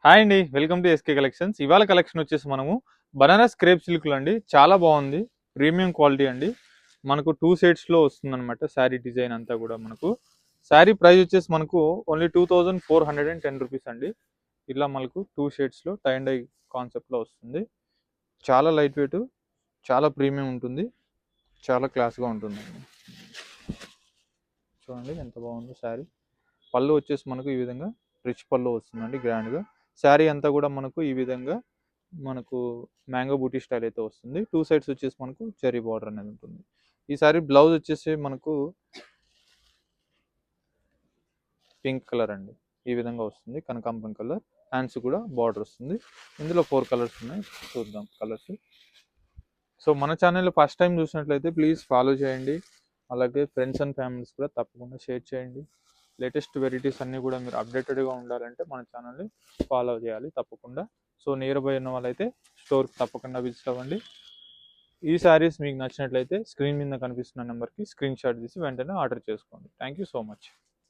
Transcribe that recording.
Hi అండి, welcome to SK collections. ఇవాళ collection వచ్చేసి మనము బనారస్ క్రేప్ సిల్క్లు అండి. చాలా బాగుంది, ప్రీమియం క్వాలిటీ అండి. మనకు 2 షేడ్స్లో వస్తుంది అనమాట. శారీ డిజైన్ అంతా కూడా మనకు శారీ ప్రైస్ వచ్చేసి మనకు ఓన్లీ 2410 రూపీస్ అండి. ఇలా మనకు 2 షేడ్స్లో టై అండ్ డై కాన్సెప్ట్లో వస్తుంది. చాలా లైట్ వెయిట్, చాలా ప్రీమియం ఉంటుంది, చాలా క్లాస్గా ఉంటుంది. చూడండి ఎంత బాగుందో శారీ. పళ్ళు వచ్చేసి మనకు ఈ విధంగా రిచ్ పళ్ళు వస్తుందండి, గ్రాండ్గా. శారీ అంతా కూడా మనకు ఈ విధంగా మనకు మ్యాంగో బూటీ స్టైల్ అయితే వస్తుంది. 2 సైడ్స్ వచ్చేసి మనకు చెరీ బార్డర్ అనేది ఉంటుంది. ఈ శారీ బ్లౌజ్ వచ్చేసి మనకు పింక్ కలర్ అండి, ఈ విధంగా వస్తుంది, కనకాంబరం కలర్. హ్యాండ్స్ కూడా బార్డర్ వస్తుంది. ఇందులో 4 కలర్స్ ఉన్నాయి, చూద్దాం కలర్స్. సో మన ఛానల్ ఫస్ట్ టైం చూసినట్లయితే ప్లీజ్ ఫాలో చేయండి. అలాగే ఫ్రెండ్స్ అండ్ ఫ్యామిలీస్ కూడా తప్పకుండా షేర్ చేయండి. లేటెస్ట్ వెరైటీస్ అన్నీ కూడా మీరు అప్డేటెడ్గా ఉండాలంటే మన ఛానల్ని ఫాలో చేయాలి తప్పకుండా. సో నియర్ బై ఉన్న వాళ్ళైతే స్టోర్కి తప్పకుండా విజిట్ అవ్వండి. ఈ శారీస్ మీకు నచ్చినట్లయితే స్క్రీన్ మీద కనిపిస్తున్న నెంబర్కి స్క్రీన్ షాట్ తీసి వెంటనే ఆర్డర్ చేసుకోండి. Thank you so much.